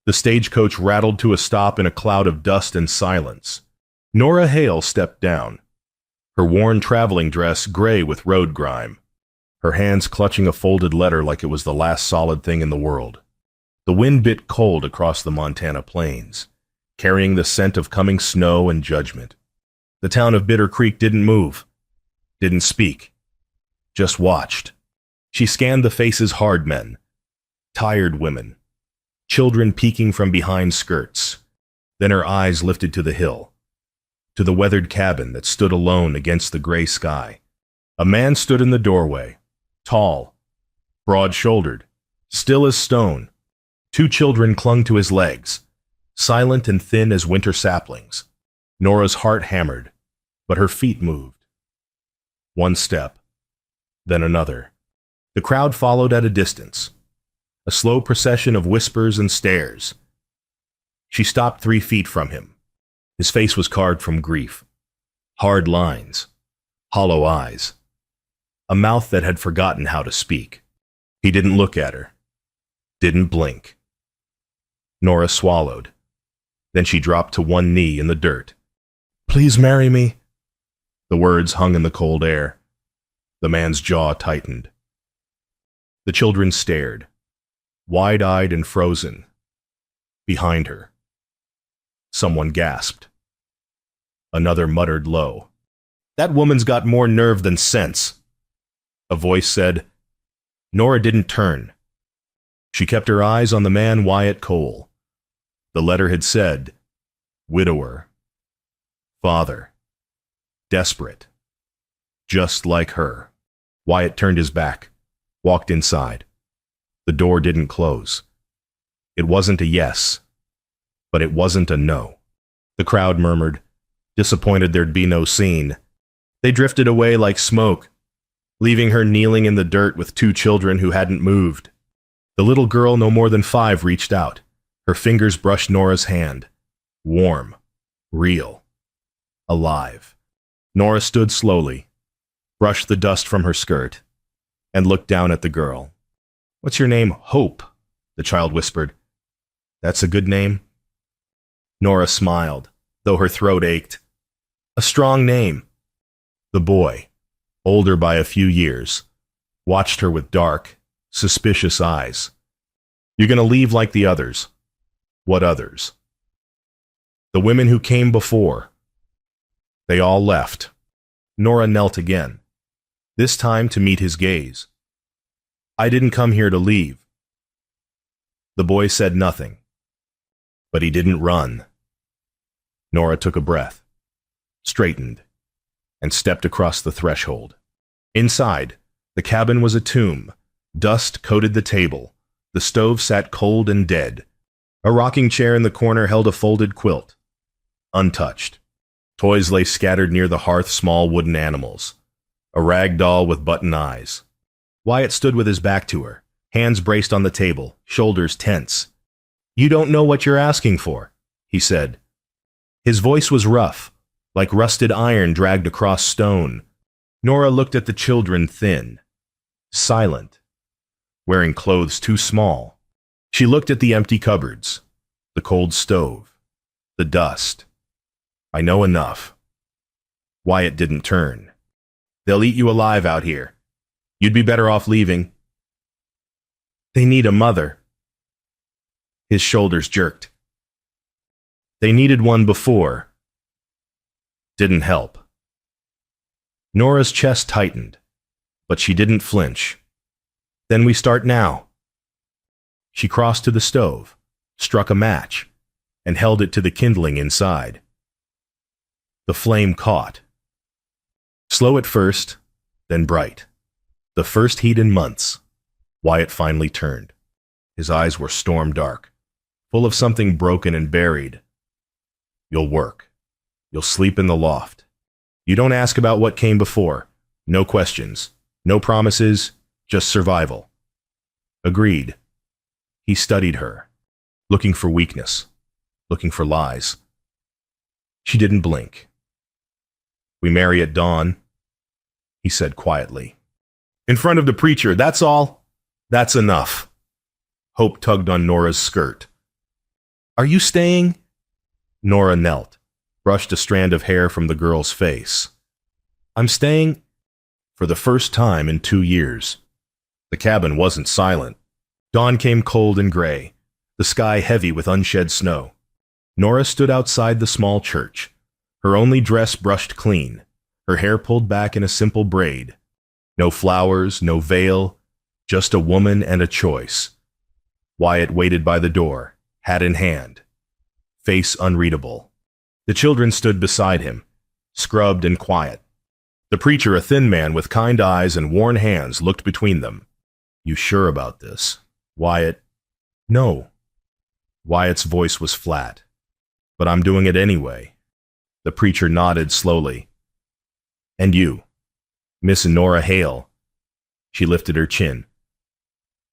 The stagecoach rattled to a stop in a cloud of dust and silence. Nora Hale stepped down, her worn traveling dress gray with road grime, her hands clutching a folded letter like it was the last solid thing in the world. The wind bit cold across the Montana plains, carrying the scent of coming snow and judgment. The town of Bitter Creek didn't move, didn't speak, just watched. She scanned the faces hard men, tired women, children peeking from behind skirts. Then her eyes lifted to the hill, to the weathered cabin that stood alone against the gray sky. A man stood in the doorway, tall, broad-shouldered, still as stone. Two children clung to his legs, silent and thin as winter saplings. Nora's heart hammered, but her feet moved. One step, then another. The crowd followed at a distance, a slow procession of whispers and stares. She stopped 3 feet from him. His face was carved from grief. Hard lines, hollow eyes, a mouth that had forgotten how to speak. He didn't look at her, didn't blink. Nora swallowed. Then she dropped to one knee in the dirt. "Please marry me." The words hung in the cold air. The man's jaw tightened. The children stared, wide-eyed and frozen. Behind her, someone gasped. Another muttered low, "That woman's got more nerve than sense." A voice said. Nora didn't turn. She kept her eyes on the man Wyatt Cole. The letter had said, widower, father, desperate, just like her. Wyatt turned his back, walked inside. The door didn't close. It wasn't a yes, but it wasn't a no. The crowd murmured, disappointed there'd be no scene. They drifted away like smoke, leaving her kneeling in the dirt with two children who hadn't moved. The little girl, no more than 5, reached out. Her fingers brushed Nora's hand. Warm, real, alive. Nora stood slowly, brushed the dust from her skirt, and looked down at the girl. "What's your name?" "Hope," the child whispered. "That's a good name." Nora smiled, though her throat ached. "A strong name." The boy, older by a few years, watched her with dark, suspicious eyes. "You're gonna leave like the others." "What others?" "The women who came before." They all left. Nora knelt again, this time to meet his gaze. "I didn't come here to leave." The boy said nothing, but he didn't run. Nora took a breath, straightened, and stepped across the threshold. Inside, the cabin was a tomb. Dust coated the table. The stove sat cold and dead. A rocking chair in the corner held a folded quilt, untouched. Toys lay scattered near the hearth, small wooden animals. A rag doll with button eyes. Wyatt stood with his back to her, hands braced on the table, shoulders tense. "You don't know what you're asking for," he said. His voice was rough, like rusted iron dragged across stone. Nora looked at the children, thin, silent, wearing clothes too small. She looked at the empty cupboards, the cold stove, the dust. "I know enough." Wyatt didn't turn. "They'll eat you alive out here. You'd be better off leaving." "They need a mother." His shoulders jerked. "They needed one before." Didn't help. Nora's chest tightened, but she didn't flinch. "Then we start now." She crossed to the stove, struck a match, and held it to the kindling inside. The flame caught. Slow at first, then bright. The first heat in months. Wyatt finally turned. His eyes were storm dark, full of something broken and buried. "You'll work. You'll sleep in the loft. You don't ask about what came before. No questions. No promises. Just survival." Agreed. He studied her, looking for weakness, looking for lies. She didn't blink. "We marry at dawn," he said quietly. "In front of the preacher, that's all?" "That's enough." Hope tugged on Nora's skirt. Are you staying? Nora knelt, brushed a strand of hair from the girl's face. I'm staying for the first time in 2 years. The cabin wasn't silent. Dawn came cold and gray, the sky heavy with unshed snow. Nora stood outside the small church, her only dress brushed clean, her hair pulled back in a simple braid. No flowers, no veil, just a woman and a choice. Wyatt waited by the door, hat in hand, face unreadable. The children stood beside him, scrubbed and quiet. The preacher, a thin man with kind eyes and worn hands, looked between them. You sure about this? Wyatt. No. Wyatt's voice was flat. But I'm doing it anyway. The preacher nodded slowly. And you, Miss Nora Hale. She lifted her chin.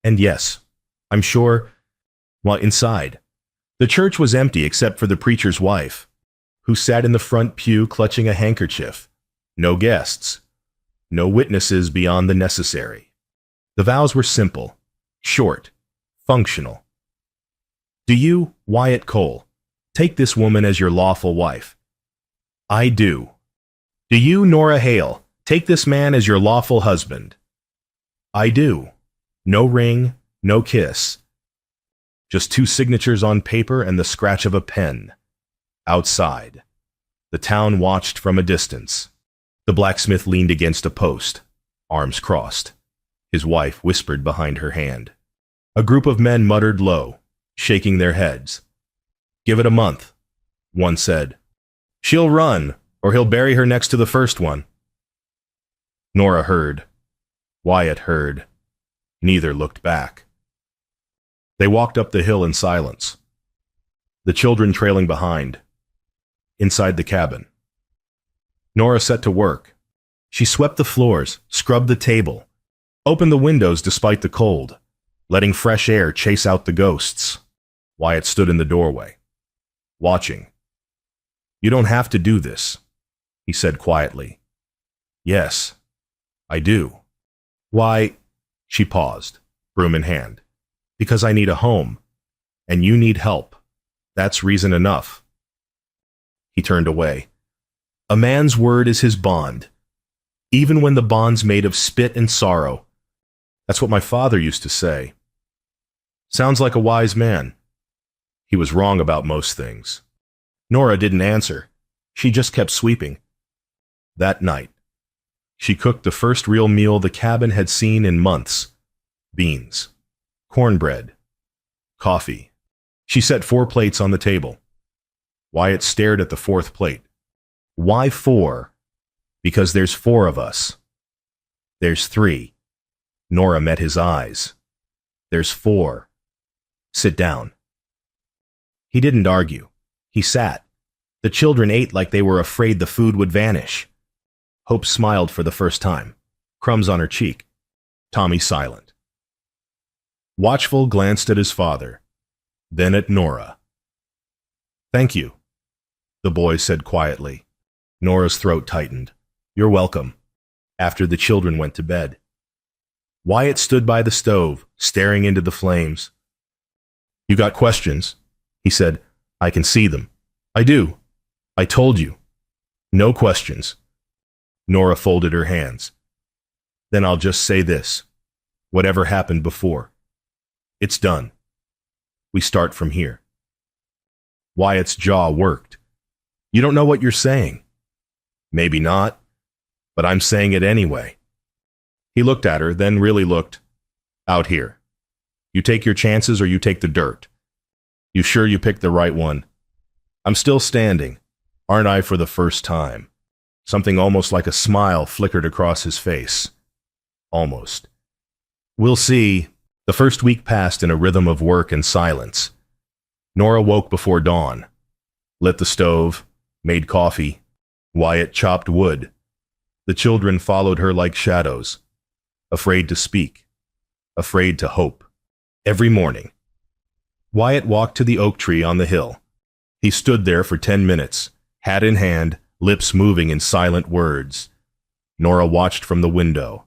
And yes, I'm sure, well, inside. The church was empty except for the preacher's wife, who sat in the front pew clutching a handkerchief. No guests. No witnesses beyond the necessary. The vows were simple, short, functional. Do you, Wyatt Cole, take this woman as your lawful wife? I do. Do you, Nora Hale, take this man as your lawful husband? I do. No ring, no kiss. Just 2 signatures on paper and the scratch of a pen. Outside. The town watched from a distance. The blacksmith leaned against a post, arms crossed. His wife whispered behind her hand. A group of men muttered low, shaking their heads. Give it a month, one said. She'll run, or he'll bury her next to the first one. Nora heard. Wyatt heard. Neither looked back. They walked up the hill in silence, the children trailing behind. Inside the cabin, Nora set to work. She swept the floors, scrubbed the table, opened the windows despite the cold, letting fresh air chase out the ghosts. Wyatt stood in the doorway, watching. You don't have to do this, he said quietly. Yes, I do. Why? She paused, broom in hand. Because I need a home, and you need help. That's reason enough. He turned away. A man's word is his bond, even when the bond's made of spit and sorrow. That's what my father used to say. Sounds like a wise man. He was wrong about most things. Nora didn't answer. She just kept sweeping. That night, she cooked the first real meal the cabin had seen in months. Beans. Cornbread. Coffee. She set 4 plates on the table. Wyatt stared at the 4th plate. Why 4? Because there's 4 of us. There's 3. Nora met his eyes. There's 4. Sit down. He didn't argue. He sat. The children ate like they were afraid the food would vanish. Hope smiled for the first time, crumbs on her cheek. Tommy silent. Watchful glanced at his father, then at Nora. Thank you, the boy said quietly. Nora's throat tightened. You're welcome. After the children went to bed, Wyatt stood by the stove, staring into the flames. You got questions? He said. I can see them. I do. I told you. No questions. Nora folded her hands. Then I'll just say this. Whatever happened before, it's done. We start from here. Wyatt's jaw worked. You don't know what you're saying. Maybe not, but I'm saying it anyway. He looked at her, then really looked. Out here. You take your chances or you take the dirt. You sure you picked the right one? I'm still standing, aren't I, for the first time? Something almost like a smile flickered across his face. Almost. We'll see. The first week passed in a rhythm of work and silence. Nora woke before dawn, lit the stove, made coffee. Wyatt chopped wood. The children followed her like shadows, afraid to speak, afraid to hope. Every morning, Wyatt walked to the oak tree on the hill. He stood there for 10 minutes, hat in hand, lips moving in silent words. Nora watched from the window.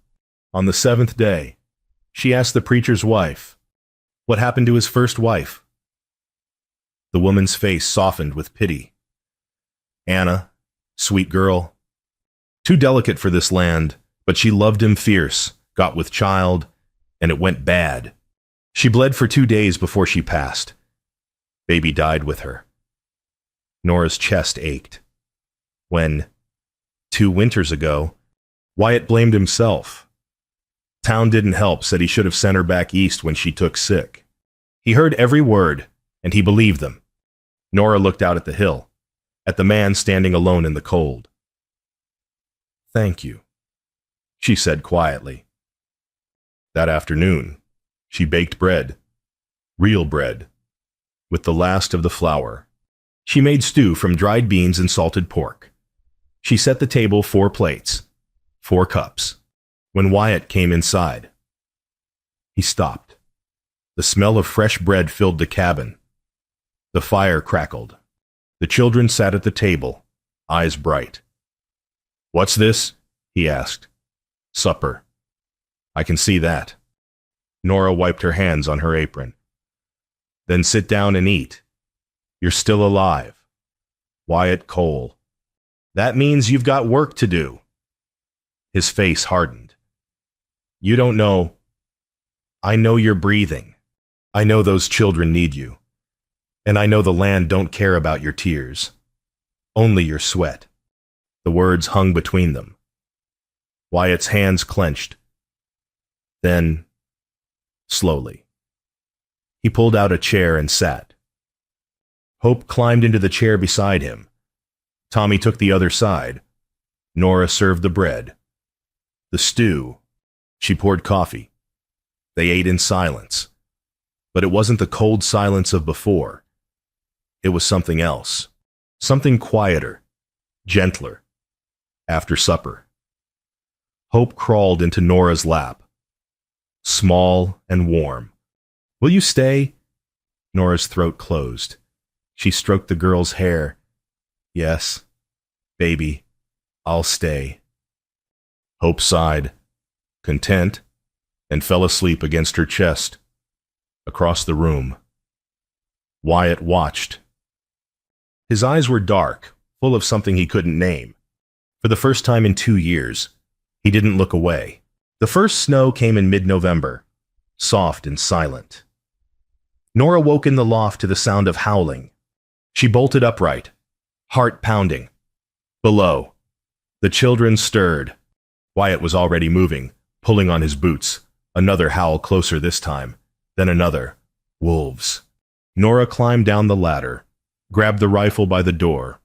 On the 7th day, she asked the preacher's wife, what happened to his first wife? The woman's face softened with pity. Anna, sweet girl. Too delicate for this land, but she loved him fierce, got with child, and it went bad. She bled for 2 days before she passed. Baby died with her. Nora's chest ached. When, 2 winters ago, Wyatt blamed himself. Town didn't help, said he should have sent her back east when she took sick. He heard every word, and he believed them. Nora looked out at the hill, at the man standing alone in the cold. Thank you, she said quietly. That afternoon, she baked bread, real bread, with the last of the flour. She made stew from dried beans and salted pork. She set the table 4 plates, 4 cups. When Wyatt came inside, he stopped. The smell of fresh bread filled the cabin. The fire crackled. The children sat at the table, eyes bright. What's this? He asked. Supper. I can see that. Nora wiped her hands on her apron. Then sit down and eat. You're still alive. Wyatt Cole. That means you've got work to do. His face hardened. You don't know. I know you're breathing. I know those children need you. And I know the land don't care about your tears. Only your sweat. The words hung between them. Wyatt's hands clenched. Then, slowly, he pulled out a chair and sat. Hope climbed into the chair beside him. Tommy took the other side. Nora served the bread. The stew. She poured coffee. They ate in silence. But it wasn't the cold silence of before. It was something else. Something quieter, gentler. After supper, Hope crawled into Nora's lap. Small and warm. Will you stay? Nora's throat closed. She stroked the girl's hair. Yes, baby, I'll stay. Hope sighed, content, and fell asleep against her chest. Across the room, Wyatt watched. His eyes were dark, full of something he couldn't name. For the first time in 2 years, he didn't look away. The first snow came in mid-November, soft and silent. Nora woke in the loft to the sound of howling. She bolted upright, heart pounding. Below, the children stirred. Wyatt was already moving, pulling on his boots. Another howl closer this time, then another. Wolves. Nora climbed down the ladder, grabbed the rifle by the door.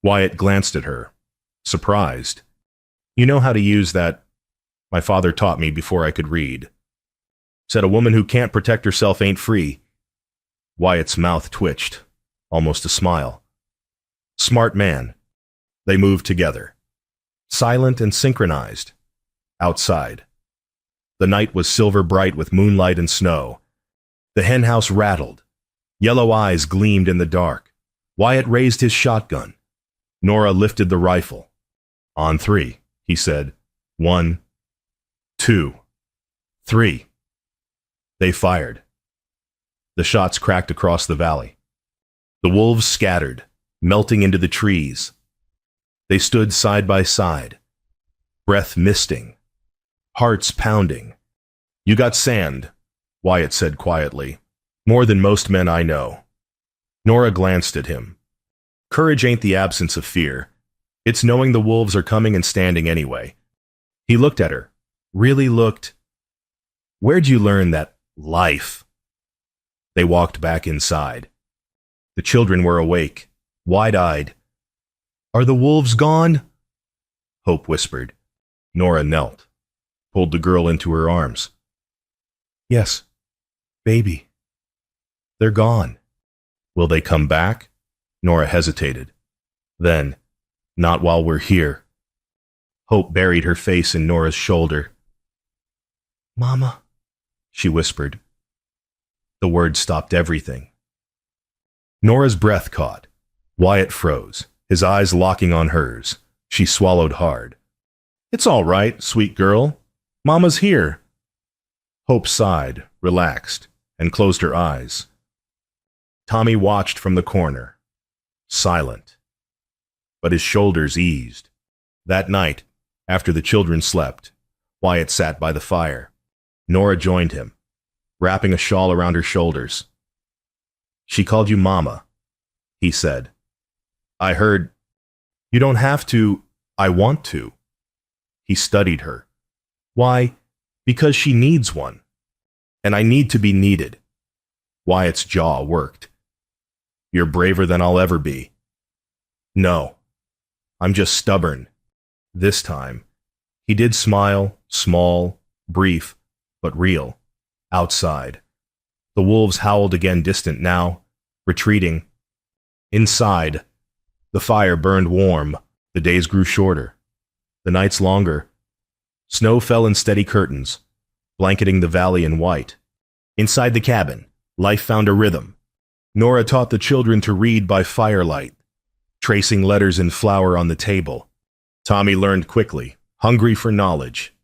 Wyatt glanced at her, surprised. You know how to use that? My father taught me before I could read. Said a woman who can't protect herself ain't free. Wyatt's mouth twitched, almost a smile. Smart man. They moved together, silent and synchronized. Outside. The night was silver bright with moonlight and snow. The henhouse rattled. Yellow eyes gleamed in the dark. Wyatt raised his shotgun. Nora lifted the rifle. On 3, he said. 1, 2, 3. They fired. The shots cracked across the valley. The wolves scattered, melting into the trees. They stood side by side, breath misting, hearts pounding. You got sand, Wyatt said quietly. More than most men I know. Nora glanced at him. Courage ain't the absence of fear. It's knowing the wolves are coming and standing anyway. He looked at her, really looked. Where'd you learn that life? They walked back inside. The children were awake, wide-eyed. Are the wolves gone? Hope whispered. Nora knelt, pulled the girl into her arms. Yes, baby. They're gone. Will they come back? Nora hesitated. Then, not while we're here. Hope buried her face in Nora's shoulder. Mama, she whispered. The word stopped everything. Nora's breath caught. Wyatt froze, his eyes locking on hers. She swallowed hard. It's all right, sweet girl. Mama's here. Hope sighed, relaxed, and closed her eyes. Tommy watched from the corner, silent, but his shoulders eased. That night, after the children slept, Wyatt sat by the fire. Nora joined him, wrapping a shawl around her shoulders. "She called you Mama," he said. "I heard." "You don't have to. I want to." He studied her. "Why? Because she needs one. And I need to be needed." Wyatt's jaw worked. "You're braver than I'll ever be." "No. I'm just stubborn. This time." He did smile, small, brief, but real. Outside. The wolves howled again, distant now, retreating. Inside, the fire burned warm. The days grew shorter, the nights longer. Snow fell in steady curtains, blanketing the valley in white. Inside the cabin, life found a rhythm. Nora taught the children to read by firelight, tracing letters in flour on the table. Tommy learned quickly, hungry for knowledge.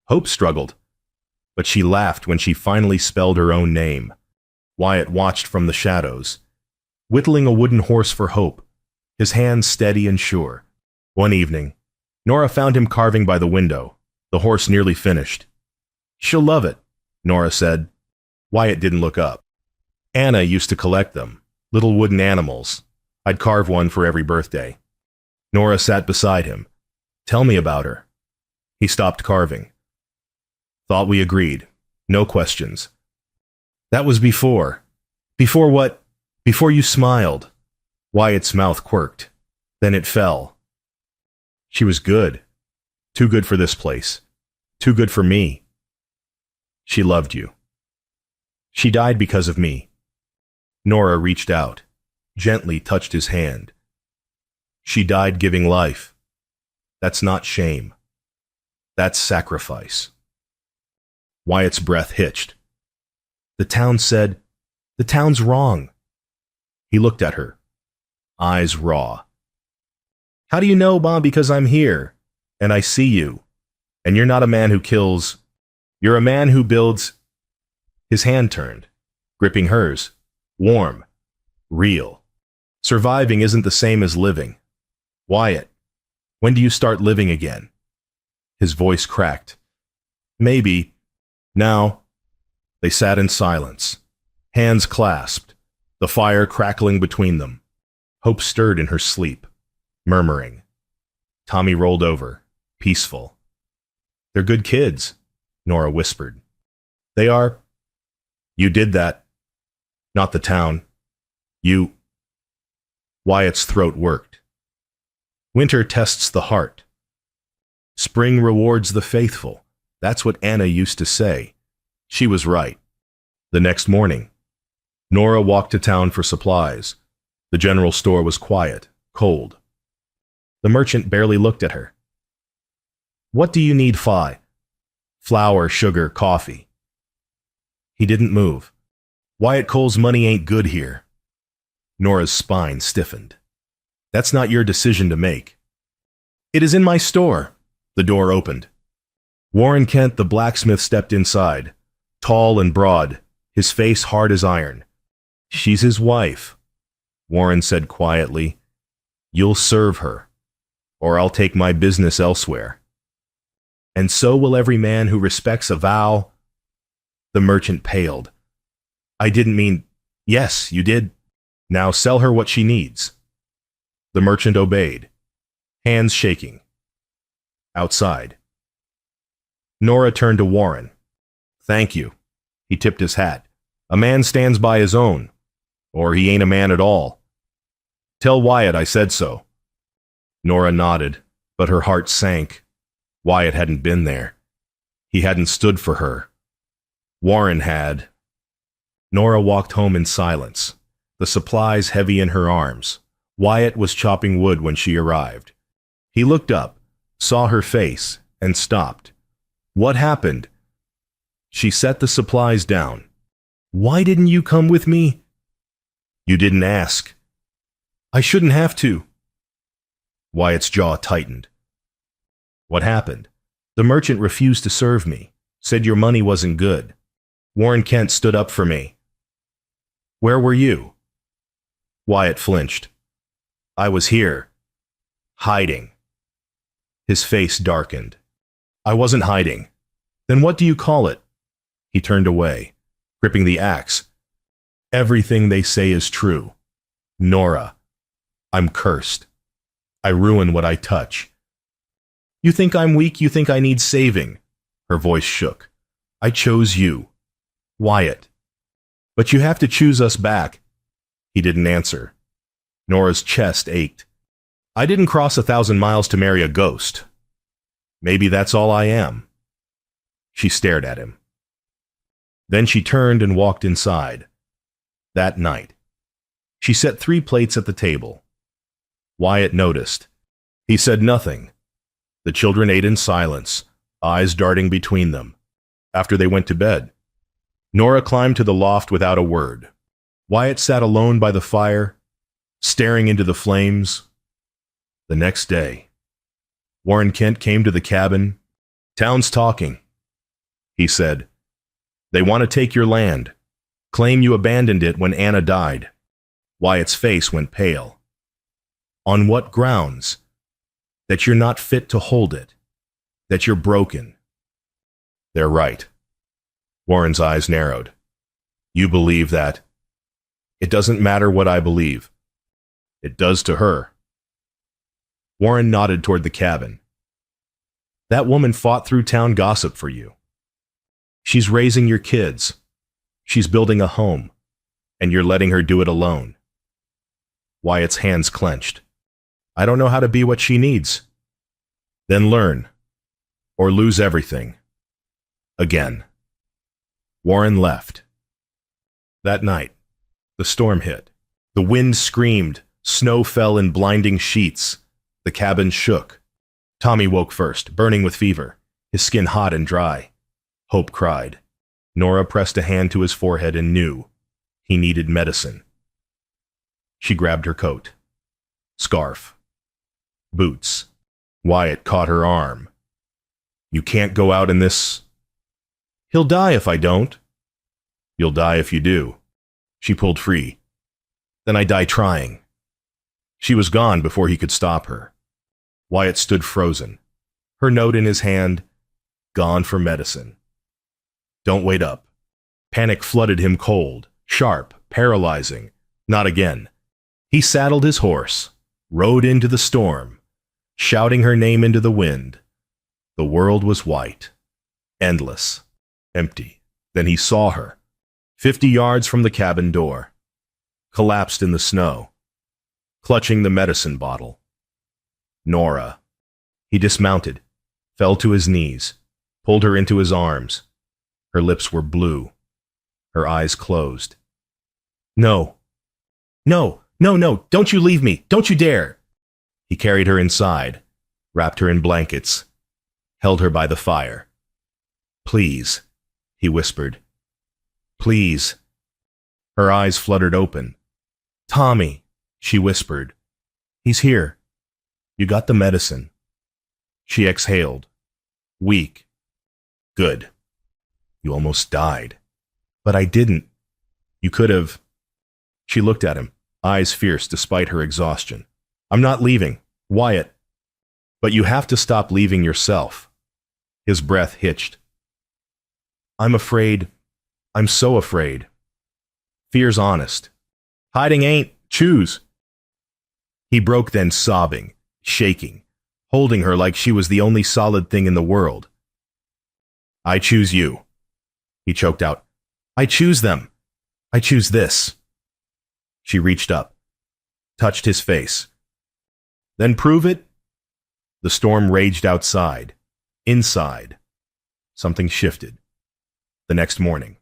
Hope struggled, but she laughed when she finally spelled her own name. Wyatt watched from the shadows, whittling a wooden horse for Hope, his hands steady and sure. One evening, Nora found him carving by the window, the horse nearly finished. "She'll love it," Nora said. Wyatt didn't look up. "Anna used to collect them, little wooden animals. I'd carve one for every birthday." Nora sat beside him. "Tell me about her." He stopped carving. "Thought we agreed. No questions." "That was before." "Before what?" "Before you smiled." Wyatt's mouth quirked. Then it fell. "She was good. Too good for this place. Too good for me." "She loved you." "She died because of me." Nora reached out, gently touched his hand. "She died giving life. That's not shame. That's sacrifice." Wyatt's breath hitched. "The town said, the town's wrong." He looked at her, eyes raw. "How do you know, Mom? Because I'm here, and I see you. And you're not a man who kills. You're a man who builds." His hand turned, gripping hers, warm, real. "Surviving isn't the same as living. Wyatt, when do you start living again?" His voice cracked. "Maybe. Now." They sat in silence, hands clasped, the fire crackling between them. Hope stirred in her sleep, murmuring. Tommy rolled over, peaceful. "They're good kids," Nora whispered. "They are." "You did that. Not the town. You." Wyatt's throat worked. "Winter tests the heart. Spring rewards the faithful. That's what Anna used to say." She was right. The next morning, Nora walked to town for supplies. The general store was quiet, cold. The merchant barely looked at her. "What do you need, Fi?" "Flour, sugar, coffee." He didn't move. "Wyatt Cole's money ain't good here." Nora's spine stiffened. "That's not your decision to make." "It is in my store." The door opened. Warren Kent, the blacksmith, stepped inside, tall and broad, his face hard as iron. "She's his wife," Warren said quietly. "You'll serve her, or I'll take my business elsewhere. And so will every man who respects a vow." The merchant paled. "I didn't mean—" "Yes, you did. Now sell her what she needs." The merchant obeyed, hands shaking. Outside. Nora turned to Warren. "Thank you." He tipped his hat. "A man stands by his own, or he ain't a man at all. Tell Wyatt I said so." Nora nodded, but her heart sank. Wyatt hadn't been there. He hadn't stood for her. Warren had. Nora walked home in silence, the supplies heavy in her arms. Wyatt was chopping wood when she arrived. He looked up, saw her face, and stopped. "What happened?" She set the supplies down. "Why didn't you come with me?" "You didn't ask." "I shouldn't have to." Wyatt's jaw tightened. "What happened?" "The merchant refused to serve me, said your money wasn't good. Warren Kent stood up for me." "Where were you?" Wyatt flinched. I was here. Hiding. His face darkened. I wasn't hiding. Then what do you call it? He turned away, gripping the axe. Everything they say is true. Nora, I'm cursed. I ruin what I touch. You think I'm weak? You think I need saving? Her voice shook. I chose you. Wyatt. But you have to choose us back. He didn't answer. Nora's chest ached. I didn't cross 1,000 miles to marry a ghost. Maybe that's all I am. She stared at him. Then she turned and walked inside. That night, she set 3 plates at the table. Wyatt noticed. He said nothing. The children ate in silence, eyes darting between them. After they went to bed, Nora climbed to the loft without a word. Wyatt sat alone by the fire, staring into the flames. The next day, Warren Kent came to the cabin. Town's talking, he said. They want to take your land, claim you abandoned it when Anna died. Wyatt's face went pale. On what grounds? That you're not fit to hold it, that you're broken. They're right. Warren's eyes narrowed. You believe that? It doesn't matter what I believe. It does to her. Warren nodded toward the cabin. That woman fought through town gossip for you. She's raising your kids. She's building a home, and you're letting her do it alone. Wyatt's hands clenched. I don't know how to be what she needs. Then learn, or lose everything. Again. Warren left. That night, the storm hit. The wind screamed, snow fell in blinding sheets. The cabin shook. Tommy woke first, burning with fever, his skin hot and dry. Hope cried. Nora pressed a hand to his forehead and knew he needed medicine. She grabbed her coat, scarf, boots. Wyatt caught her arm. You can't go out in this. He'll die if I don't. You'll die if you do. She pulled free. Then I die trying. She was gone before he could stop her. Wyatt stood frozen, her note in his hand, gone for medicine. Don't wait up. Panic flooded him cold, sharp, paralyzing. Not again. He saddled his horse, rode into the storm, shouting her name into the wind. The world was white, endless, empty. Then he saw her, 50 yards from the cabin door, collapsed in the snow, clutching the medicine bottle. Nora. He dismounted, fell to his knees, pulled her into his arms. Her lips were blue, her eyes closed. No. No, no, no, don't you leave me, don't you dare. He carried her inside, wrapped her in blankets, held her by the fire. Please, he whispered. Please. Her eyes fluttered open. Tommy, she whispered. He's here. You got the medicine. She exhaled. Weak. Good. You almost died. But I didn't. You could have. She looked at him, eyes fierce despite her exhaustion. I'm not leaving, Wyatt. But you have to stop leaving yourself. His breath hitched. I'm afraid. I'm so afraid. Fear's honest. Hiding ain't. Choose. He broke then, sobbing, shaking, holding her like she was the only solid thing in the world. I choose you. He choked out. I choose them. I choose this. She reached up, touched his face. Then prove it. The storm raged outside. Inside, something shifted. The next morning,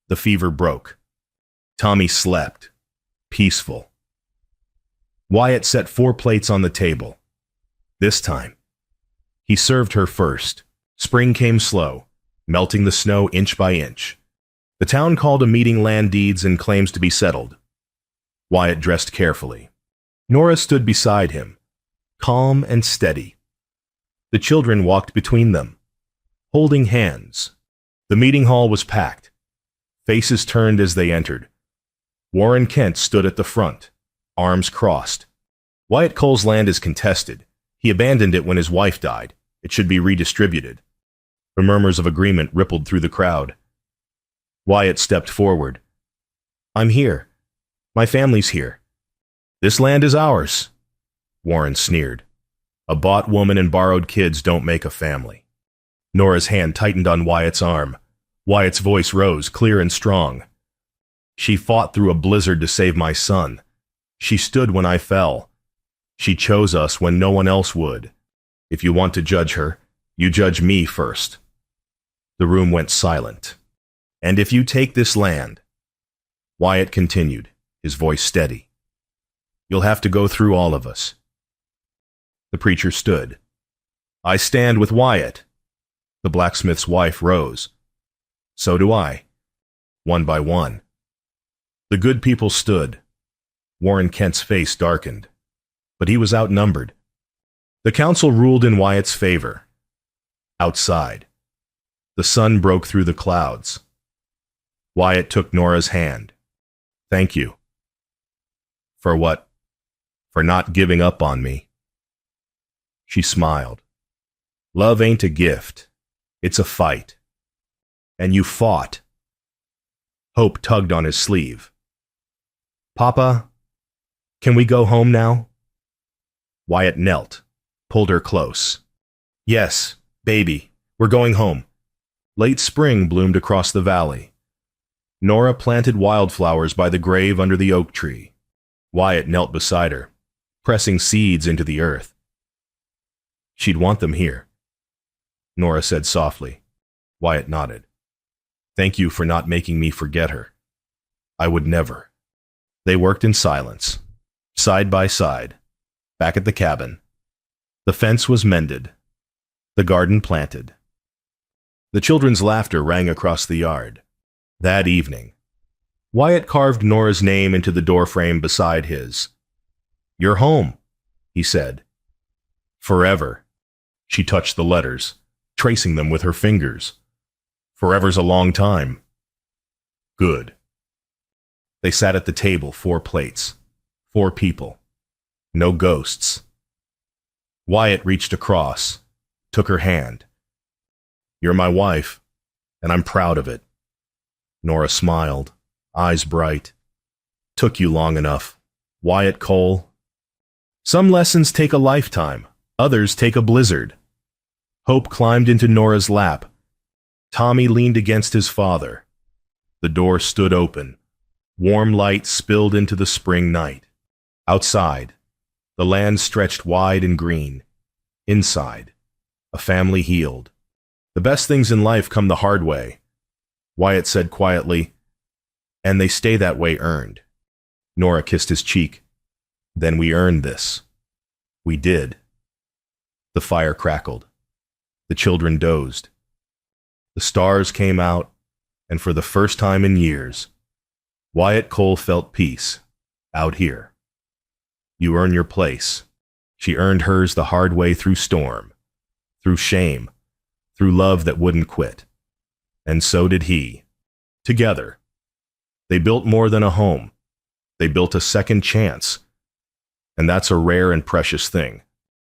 the fever broke. Tommy slept, peaceful. Wyatt set 4 plates on the table. This time, he served her first. Spring came slow, melting the snow inch by inch. The town called a meeting land deeds and claims to be settled. Wyatt dressed carefully. Nora stood beside him, calm and steady. The children walked between them, holding hands. The meeting hall was packed. Faces turned as they entered. Warren Kent stood at the front, arms crossed. Wyatt Cole's land is contested. He abandoned it when his wife died. It should be redistributed. The murmurs of agreement rippled through the crowd. Wyatt stepped forward. I'm here. My family's here. This land is ours, Warren sneered. A bought woman and borrowed kids don't make a family. Nora's hand tightened on Wyatt's arm. Wyatt's voice rose, clear and strong. She fought through a blizzard to save my son. She stood when I fell. She chose us when no one else would. If you want to judge her, you judge me first. The room went silent. And if you take this land, Wyatt continued, his voice steady, you'll have to go through all of us. The preacher stood. I stand with Wyatt. The blacksmith's wife rose. So do I. One by one. The good people stood. Warren Kent's face darkened, but he was outnumbered. The council ruled in Wyatt's favor. Outside, the sun broke through the clouds. Wyatt took Nora's hand. Thank you. For what? For not giving up on me. She smiled. Love ain't a gift. It's a fight. And you fought. Hope tugged on his sleeve. Papa, can we go home now? Wyatt knelt, pulled her close. Yes, baby, we're going home. Late spring bloomed across the valley. Nora planted wildflowers by the grave under the oak tree. Wyatt knelt beside her, pressing seeds into the earth. She'd want them here, Nora said softly. Wyatt nodded. Thank you for not making me forget her. I would never. They worked in silence, side by side, back at the cabin. The fence was mended, the garden planted. The children's laughter rang across the yard. That evening, Wyatt carved Nora's name into the doorframe beside his. You're home, he said. Forever. She touched the letters, tracing them with her fingers. Forever's a long time. Good. They sat at the table, 4 plates, 4 people. No ghosts. Wyatt reached across, took her hand. You're my wife, and I'm proud of it. Nora smiled, eyes bright. Took you long enough, Wyatt Cole. Some lessons take a lifetime, others take a blizzard. Hope climbed into Nora's lap. Tommy leaned against his father. The door stood open. Warm light spilled into the spring night. Outside, the land stretched wide and green. Inside, a family healed. The best things in life come the hard way, Wyatt said quietly, and they stay that way earned. Nora kissed his cheek. Then we earned this. We did. The fire crackled. The children dozed. The stars came out, and for the first time in years, Wyatt Cole felt peace, out here. You earn your place. She earned hers the hard way through storm, through shame, through love that wouldn't quit. And so did he. Together, they built more than a home. They built a second chance. And that's a rare and precious thing.